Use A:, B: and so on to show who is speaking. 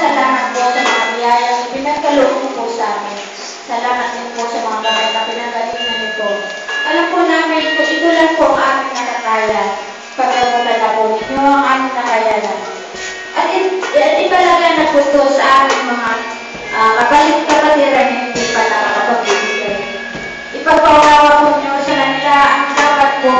A: salamat po sa mga biyayang pinagkaloob po sa amin. Salamat din po sa mga gamay na pinagalingan nito. Alam po namin kung ito lang po ang aming nakakaya. Pagkakutan na po ninyo ang aming nakayanan. At italaga na po ito sa aming mga kapatiran na hindi pa nakakapagbibigay. Ipagpawawa po nyo sa kanila ang dapat po